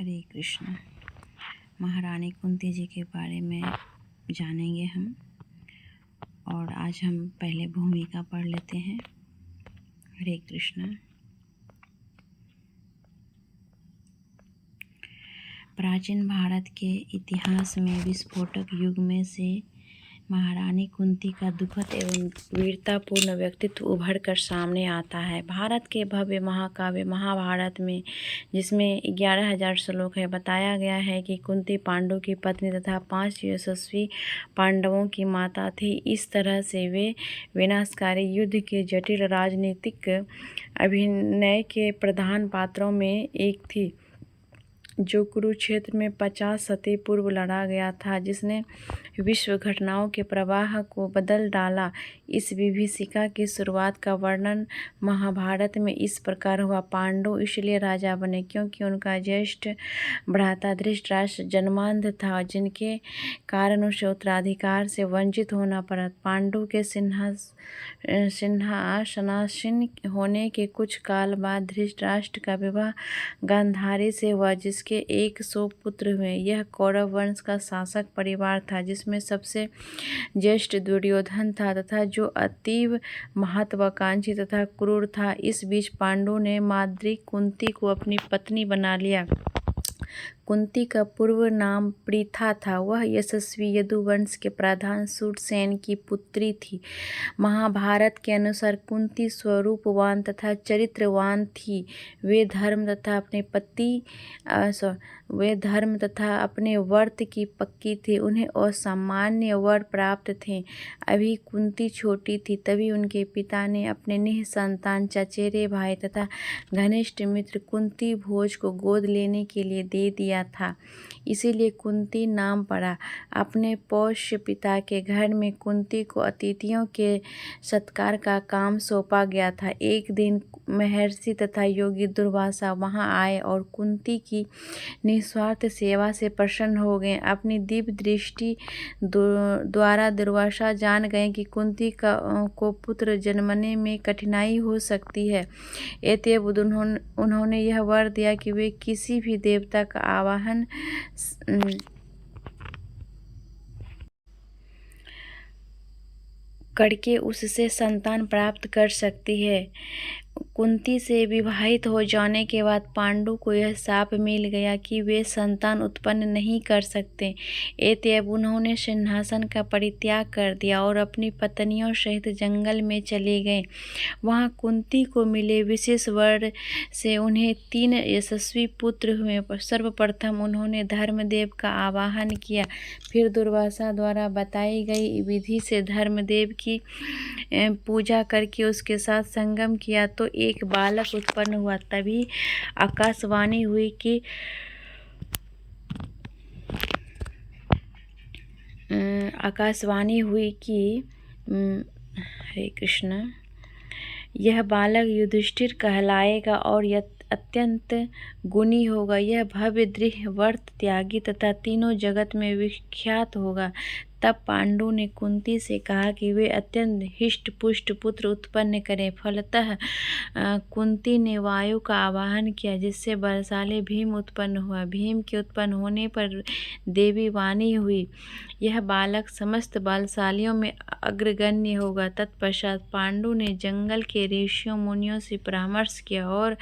हरे कृष्ण। महारानी कुंती जी के बारे में जानेंगे हम, और आज हम पहले भूमिका पढ़ लेते हैं। हरे कृष्ण। प्राचीन भारत के इतिहास में विस्फोटक युग में से महारानी कुंती का दुखद एवं वीरतापूर्ण व्यक्तित्व उभर कर सामने आता है। भारत के भव्य महाकाव्य महाभारत में, जिसमें 11,000 श्लोक है, बताया गया है कि कुंती पांडु की पत्नी तथा 5 यशस्वी पांडवों की माता थी। इस तरह से वे विनाशकारी युद्ध के जटिल राजनीतिक अभिनय के प्रधान पात्रों में एक थी, जो कुरुक्षेत्र में 50 सदी पूर्व लड़ा गया था, जिसने विश्व घटनाओं के प्रवाह को बदल डाला। इस विभीषिका की शुरुआत का वर्णन महाभारत में इस प्रकार हुआ। पांडु इसलिए राजा बने क्योंकि उनका ज्येष्ठ भ्राता धृतराष्ट्र जन्मांध था, जिनके कारण उसे उत्तराधिकार से वंचित होना पड़ा। पांडु के सिंहासनासीन होने के कुछ काल बाद धृतराष्ट्र का विवाह गांधारी से हुआ, जिसके 100 पुत्र हुए। यह कौरव वंश का शासक परिवार था, जिसमें सबसे ज्येष्ठ दुर्योधन था तथा जो अतीव महत्वाकांक्षी तथा क्रूर था। इस बीच पांडु ने माद्री कुंती को अपनी पत्नी बना लिया। कुंती का पूर्व नाम प्रीथा था। वह यशस्वी यदुवंश के प्रधान शूरसेन की पुत्री थी। महाभारत के अनुसार कुंती स्वरूपवान तथा चरित्रवान थी। वे धर्म तथा अपने व्रत की पक्की थी। उन्हें असामान्य वर प्राप्त थे। अभी कुंती छोटी थी, तभी उनके पिता ने अपने निःसंतान चचेरे भाई तथा घनिष्ठ मित्र कुंती भोज को गोद लेने के लिए दे दिया था। इसीलिए कुंती नाम पड़ा। अपने पोष्य पिता के घर में कुंती को अतिथियों के सत्कार का काम सौंपा गया था। एक दिन महर्षि तथा योगी दुर्वासा वहां आए और कुंती की निस्वार्थ सेवा से प्रसन्न हो गए। अपनी दिव्य दृष्टि द्वारा दुर्वासा जान गए कि कुंती को पुत्र जन्मने में कठिनाई हो सकती है। अतएव उन्होंने यह वर दिया कि वे किसी भी देवता का आवाहन करके उससे संतान प्राप्त कर सकती है। कुंती से विवाहित हो जाने के बाद पांडु को यह शाप मिल गया कि वे संतान उत्पन्न नहीं कर सकते। अतएव उन्होंने सिंहासन का परित्याग कर दिया और अपनी पत्नियों सहित जंगल में चले गए। वहां कुंती को मिले विशेष वर से उन्हें 3 यशस्वी पुत्र हुए। सर्वप्रथम उन्होंने धर्मदेव का आवाहन किया, फिर दुर्वासा द्वारा बताई गई विधि से धर्मदेव की पूजा करके उसके साथ संगम किया तो एक बालक उत्पन्न हुआ। तभी आकाशवाणी हुई कि हरे कृष्ण, यह बालक युधिष्ठिर कहलाएगा और अत्यंत गुणी होगा। यह भव्य दृढ़ व्रत त्यागी तथा तीनों जगत में विख्यात होगा। तब पांडु ने कुंती से कहा कि वे अत्यंत हिष्ट पुष्ट पुत्र उत्पन्न करें। फलतः कुंती ने वायु का आवाहन किया, जिससे बलशाली भीम उत्पन्न हुआ। भीम के उत्पन्न होने पर देवी वाणी हुई, यह बालक समस्त बलशालियों में अग्रगण्य होगा। तत्पश्चात पांडु ने जंगल के ऋषियों मुनियों से परामर्श किया और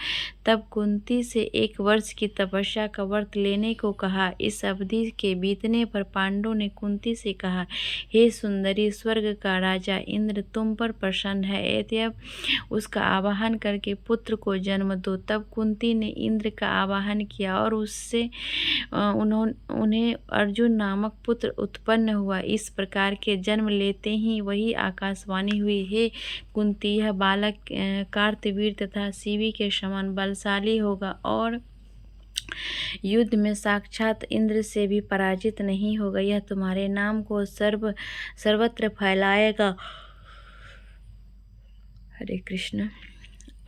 तब कुंती से 1 वर्ष की तपस्या का व्रत लेने को कहा। इस अवधि के बीतने पर पांडु ने कुंती से कहा, हे सुंदरी, स्वर्ग का राजा इंद्र तुम पर प्रसन्न है। अतएव उसका आवाहन करके पुत्र को जन्म दो। तब कुंती ने इंद्र का आवाहन किया और उससे उन्हें अर्जुन नामक पुत्र उत्पन्न हुआ। इस प्रकार के जन्म लेते ही वही आकाशवाणी हुई, हे कुंती, यह बालक कार्तवीर तथा शिवी के समान बलशाली होगा और युद्ध में साक्षात इंद्र से भी पराजित नहीं होगा। यह तुम्हारे नाम को सर्वत्र फैलाएगा। हरे कृष्ण।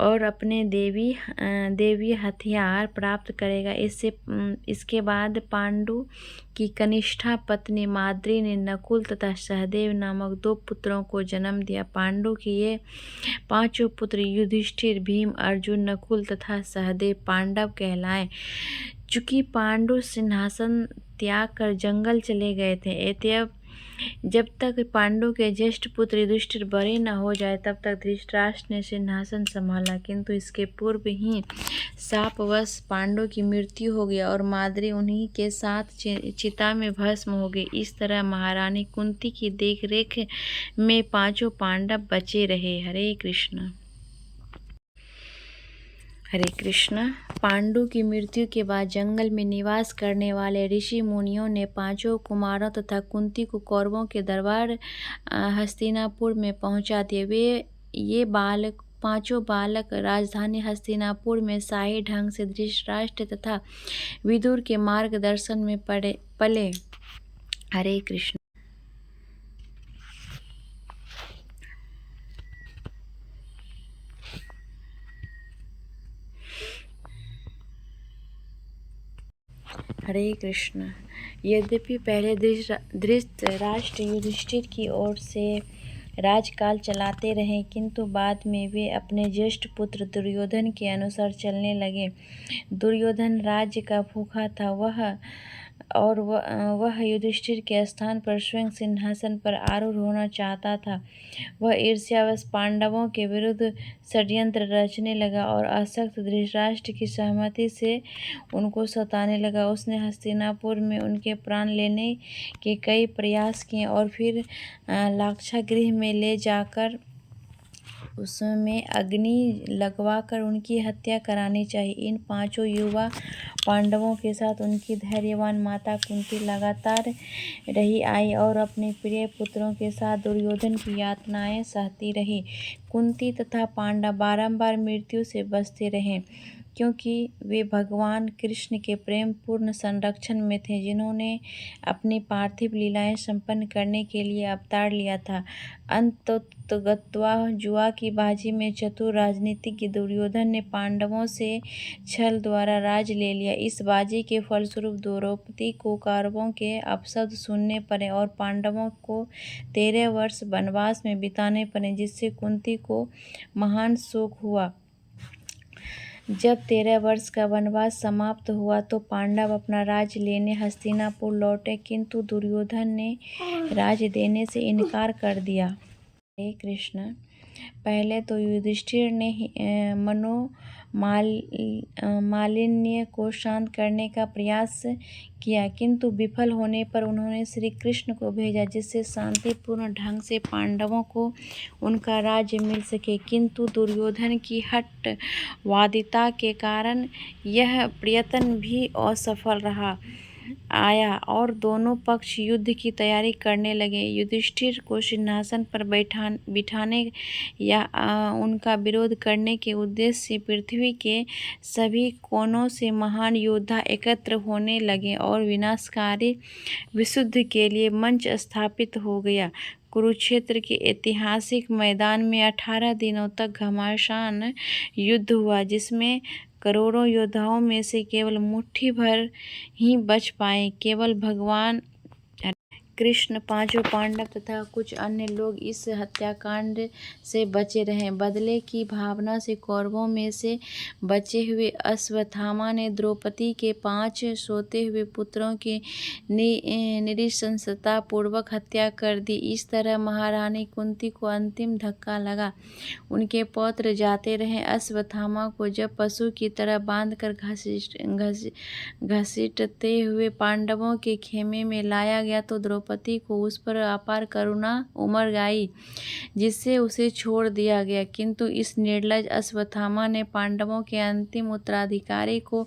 और अपने देवी हथियार प्राप्त करेगा। इसके बाद पांडु की कनिष्ठा पत्नी माद्री ने नकुल तथा सहदेव नामक 2 पुत्रों को जन्म दिया। पांडु के ये 5 पुत्र युधिष्ठिर, भीम, अर्जुन, नकुल तथा सहदेव पांडव कहलाए। चूँकि पांडु सिंहासन त्याग कर जंगल चले गए थे, अतएव जब तक पांडु के ज्येष्ठ पुत्र युधिष्ठिर बड़े न हो जाए तब तक धृतराष्ट्र ने सिंहासन संभाला। किंतु इसके पूर्व ही शापवश पांडु की मृत्यु हो गई और माद्री उन्हीं के साथ चिता में भस्म हो गई। इस तरह महारानी कुंती की देखरेख में पांचों पांडव बचे रहे। हरे कृष्ण। हरे कृष्णा। पांडु की मृत्यु के बाद जंगल में निवास करने वाले ऋषि मुनियों ने पांचों कुमारों तथा कुंती को कौरवों के दरबार हस्तिनापुर में पहुंचा दिए। ये पांचों बालक राजधानी हस्तिनापुर में शाही ढंग से धृतराष्ट्र तथा विदुर के मार्गदर्शन में पले। हरे कृष्ण। हरे कृष्ण। यद्यपि पहले धृतराष्ट्र युधिष्ठिर की ओर से राजकाल चलाते रहे, किंतु बाद में वे अपने ज्येष्ठ पुत्र दुर्योधन के अनुसार चलने लगे। दुर्योधन राज्य का भूखा था, वह युधिष्ठिर के स्थान पर स्वयं सिंहासन पर आरूढ़ होना चाहता था। वह ईर्ष्यावश पांडवों के विरुद्ध षड्यंत्र रचने लगा और असक्त धृतराष्ट्र की सहमति से उनको सताने लगा। उसने हस्तिनापुर में उनके प्राण लेने के कई प्रयास किए और फिर लाक्षागृह में ले जाकर उसमें अग्नि लगवाकर उनकी हत्या करानी चाहिए। इन पांचों युवा पांडवों के साथ उनकी धैर्यवान माता कुंती लगातार रही आई और अपने प्रिय पुत्रों के साथ दुर्योधन की यातनाएं सहती रही। कुंती तथा पांडव बारंबार मृत्यु से बचते रहे, क्योंकि वे भगवान कृष्ण के प्रेम पूर्ण संरक्षण में थे, जिन्होंने अपनी पार्थिव लीलाएं संपन्न करने के लिए अवतार लिया था। अंततोगत्वा जुआ की बाजी में चतुर राजनीतिज्ञ दुर्योधन ने पांडवों से छल द्वारा राज ले लिया। इस बाजी के फलस्वरूप द्रौपदी को कौरवों के अपशब्द सुनने पड़े और पांडवों को 13 वर्ष वनवास में बिताने पड़े, जिससे कुंती को महान शोक हुआ। जब 13 वर्ष का वनवास समाप्त हुआ तो पांडव अपना राज्य लेने हस्तिनापुर लौटे, किंतु दुर्योधन ने राज्य देने से इनकार कर दिया। हरे कृष्ण। पहले तो युधिष्ठिर ने मालिन्य को शांत करने का प्रयास किया, किंतु विफल होने पर उन्होंने श्री कृष्ण को भेजा, जिससे शांतिपूर्ण ढंग से पांडवों को उनका राज्य मिल सके। किंतु दुर्योधन की हठवादिता के कारण यह प्रयत्न भी असफल आया और दोनों पक्ष युद्ध की तैयारी करने लगे। युधिष्ठिर को सिंहासन पर बिठाने या उनका विरोध करने के उद्देश्य से पृथ्वी के सभी कोनों से महान योद्धा एकत्र होने लगे और विनाशकारी विशुद्ध के लिए मंच स्थापित हो गया। कुरुक्षेत्र के ऐतिहासिक मैदान में 18 दिनों तक घमासान युद्ध हुआ, जिसमें करोड़ों योद्धाओं में से केवल मुट्ठी भर ही बच पाए। केवल भगवान कृष्ण, पांचों पांडव तथा कुछ अन्य लोग इस हत्याकांड से बचे रहे। बदले की भावना से कौरवों में से बचे हुए अश्वत्थामा ने द्रौपदी के 5 सोते हुए पुत्रों की नृशंसता पूर्वक हत्या कर दी। इस तरह महारानी कुंती को अंतिम धक्का लगा। उनके पौत्र जाते रहे। अश्वत्थामा को जब पशु की तरह बांधकर घसीटते हुए पांडवों के खेमे में लाया गया तो द्रौपदी को उस पर अपार करुणा उमड़ आई, जिससे उसे छोड़ दिया गया। किंतु इस निर्लज अश्वत्थामा ने पांडवों के अंतिम उत्तराधिकारी को,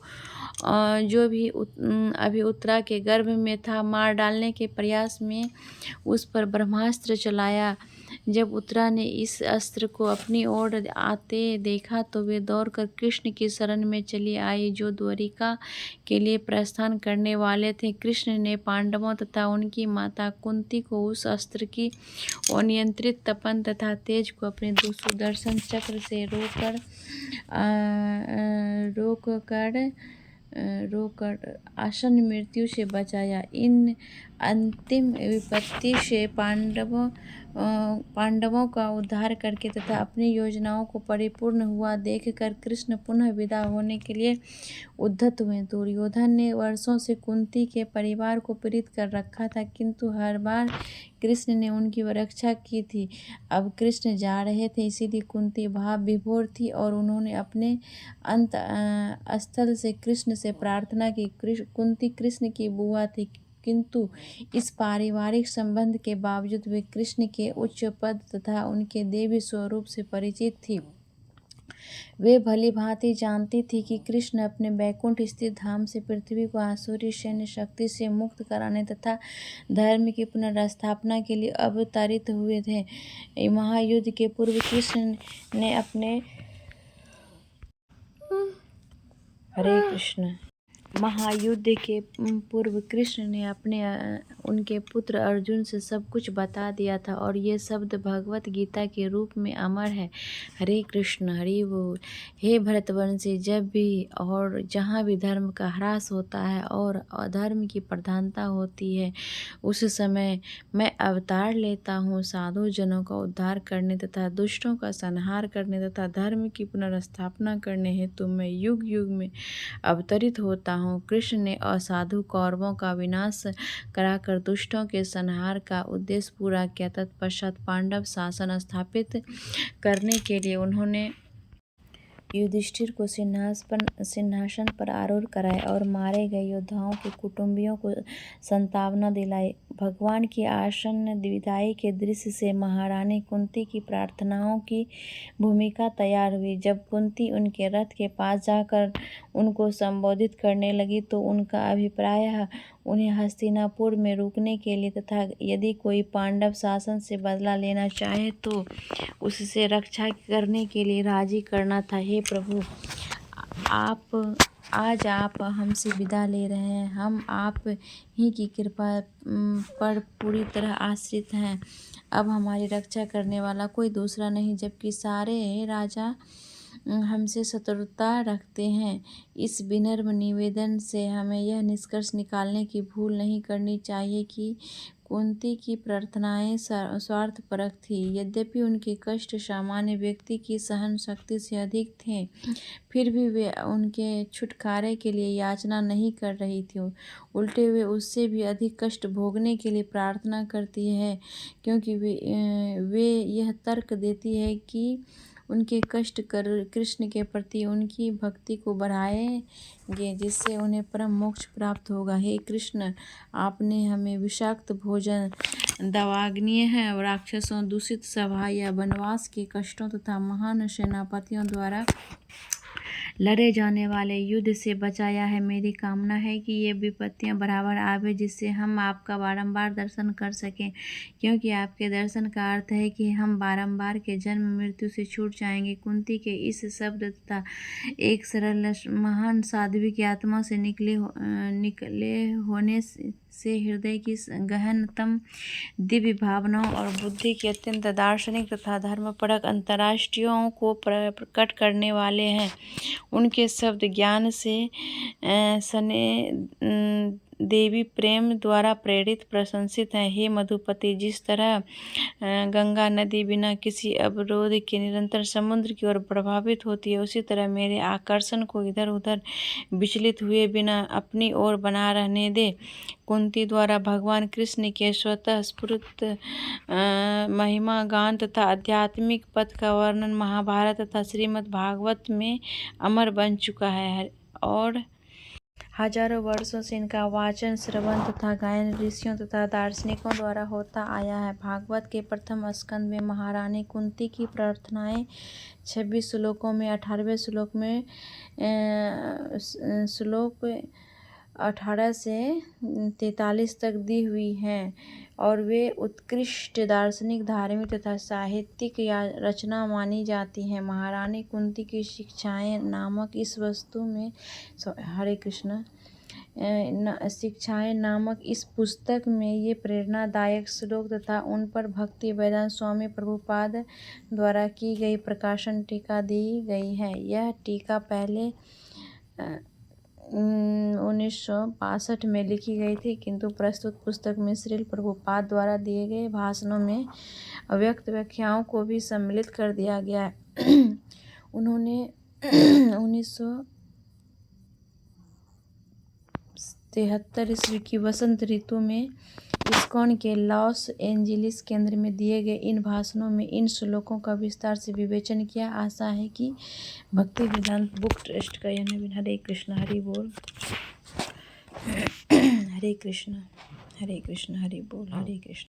जो भी अभी उत्तरा के गर्भ में था, मार डालने के प्रयास में उस पर ब्रह्मास्त्र चलाया। जब उत्तरा ने इस अस्त्र को अपनी ओर आते देखा तो वे दौड़कर कृष्ण की शरण में चली आई, जो द्वारिका के लिए प्रस्थान करने वाले थे। कृष्ण ने पांडवों तथा उनकी माता कुंती को उस अस्त्र की अनियंत्रित तपन तथा तेज को अपने सुदर्शन चक्र से रोककर रोककर आसन्न मृत्यु से बचाया। इन अंतिम विपत्ति से पांडवों का उद्धार करके तथा अपनी योजनाओं को परिपूर्ण हुआ देखकर कृष्ण पुनः विदा होने के लिए उद्यत हुए। दुर्योधन ने वर्षों से कुंती के परिवार को पीड़ित कर रखा था, किंतु हर बार कृष्ण ने उनकी रक्षा की थी। अब कृष्ण जा रहे थे, इसीलिए कुंती भाव विभोर थी और उन्होंने अपने अंत स्थल से कृष्ण से प्रार्थना की। कुंती कृष्ण की बुआ थी, किंतु इस पारिवारिक संबंध के बावजूद वे कृष्ण के उच्च पद तथा उनके देवी स्वरूप से परिचित थी। वे भली भांति जानती थी कि कृष्ण अपने बैकुंठ स्थित धाम से पृथ्वी को आसुरी सैन्य शक्ति से मुक्त कराने तथा धर्म की पुनर्स्थापना के लिए अवतरित हुए थे। महायुद्ध के पूर्व कृष्ण ने अपने हरे कृष्ण महायुद्ध के पूर्व कृष्ण ने उनके पुत्र अर्जुन से सब कुछ बता दिया था और ये शब्द भगवत गीता के रूप में अमर है। हरे कृष्ण हरि बोल। हे भरतवंशी, जब भी और जहाँ भी धर्म का ह्रास होता है और अधर्म की प्रधानता होती है, उस समय मैं अवतार लेता हूँ साधु जनों का उद्धार करने तथा दुष्टों का संहार करने तथा धर्म की पुनर्स्थापना करने हेतु मैं युग युग में अवतरित होता हूँ। कृष्ण ने असाधु कौरवों का विनाश कराकर दुष्टों के संहार का उद्देश्य पूरा किया। तत्पश्चात पांडव शासन स्थापित करने के लिए उन्होंने युधिष्ठिर को सिंहासन पर आरूढ़ कराया और मारे गए योद्धाओं के कुटुंबियों को सांत्वना दिलाई। भगवान की आसन्न विदाई के दृश्य से महारानी कुंती की प्रार्थनाओं की भूमिका तैयार हुई। जब कुंती उनके रथ के पास जाकर उनको संबोधित करने लगी तो उनका अभिप्राय उन्हें हस्तिनापुर में रुकने के लिए तथा यदि कोई पांडव शासन से बदला लेना चाहे तो उससे रक्षा करने के लिए राजी करना था। हे प्रभु, आज आप हमसे विदा ले रहे हैं। हम आप ही की कृपा पर पूरी तरह आश्रित हैं। अब हमारी रक्षा करने वाला कोई दूसरा नहीं, जबकि सारे राजा हमसे शत्रुता रखते हैं। इस विनम्र निवेदन से हमें यह निष्कर्ष निकालने की भूल नहीं करनी चाहिए कि कुंती की प्रार्थनाएं स्वार्थपरक थी। यद्यपि उनके कष्ट सामान्य व्यक्ति की सहन शक्ति से अधिक थे, फिर भी वे उनके छुटकारे के लिए याचना नहीं कर रही थी, उल्टे वे उससे भी अधिक कष्ट भोगने के लिए प्रार्थना करती है, क्योंकि वे यह तर्क देती है कि उनके कष्ट कृष्ण के प्रति उनकी भक्ति को बढ़ाएंगे, जिससे उन्हें परम मोक्ष प्राप्त होगा। हे कृष्ण, आपने हमें विषाक्त भोजन, दावाग्नि और राक्षसों, दूषित सभा या वनवास के कष्टों तथा महान सेनापतियों द्वारा लड़े जाने वाले युद्ध से बचाया है। मेरी कामना है कि ये विपत्तियां बराबर आवे, जिससे हम आपका बारंबार दर्शन कर सकें, क्योंकि आपके दर्शन का अर्थ है कि हम बारंबार के जन्म मृत्यु से छूट जाएंगे। कुंती के इस शब्द तथा एक सरल महान साध्वी की आत्मा से निकले होने से हृदय की गहनतम दिव्य भावनाओं और बुद्धि की अत्यंत दार्शनिक तथा धर्मपरक अंतर्दृष्टियों को प्रकट करने वाले हैं। उनके शब्द ज्ञान से सने देवी प्रेम द्वारा प्रेरित प्रशंसित हैं। हे मधुपति, जिस तरह गंगा नदी बिना किसी अवरोध के निरंतर समुद्र की ओर प्रभावित होती है, उसी तरह मेरे आकर्षण को इधर उधर विचलित हुए बिना अपनी ओर बना रहने दे। कुंती द्वारा भगवान कृष्ण के स्वतः स्फुरित महिमा गान तथा आध्यात्मिक पथ का वर्णन महाभारत तथा श्रीमद् भागवत में अमर बन चुका है और हजारों वर्षों से इनका वाचन, श्रवण तथा गायन ऋषियों तथा दार्शनिकों द्वारा होता आया है। भागवत के प्रथम स्कंद में महारानी कुंती की प्रार्थनाएं 26 श्लोकों में 18वें श्लोक 18 से 43 तक दी हुई हैं और वे उत्कृष्ट दार्शनिक, धार्मिक तथा साहित्यिक रचना मानी जाती हैं। महारानी कुंती की शिक्षाएं नामक इस वस्तु में हरे कृष्ण शिक्षाएं नामक इस पुस्तक में ये प्रेरणादायक श्लोक तथा उन पर भक्ति वेदांत स्वामी प्रभुपाद द्वारा की गई प्रकाशन टीका दी गई है। यह टीका पहले 1962 में लिखी गई थी, किंतु प्रस्तुत पुस्तक में श्रील प्रभुपाद द्वारा दिए गए भाषणों में अव्यक्त व्याख्याओं को भी सम्मिलित कर दिया गया है। उन्होंने 1973 ईस्वी की वसंत ऋतु में इस्कॉन के लॉस एंजिलिस केंद्र में दिए गए इन भाषणों में इन श्लोकों का विस्तार से विवेचन किया। आशा है कि भक्ति वेदांत बुक ट्रस्ट का यह नवीन। हरे कृष्ण, हरि बोल। हरे कृष्ण, हरे कृष्ण, हरि बोल। हरे कृष्ण।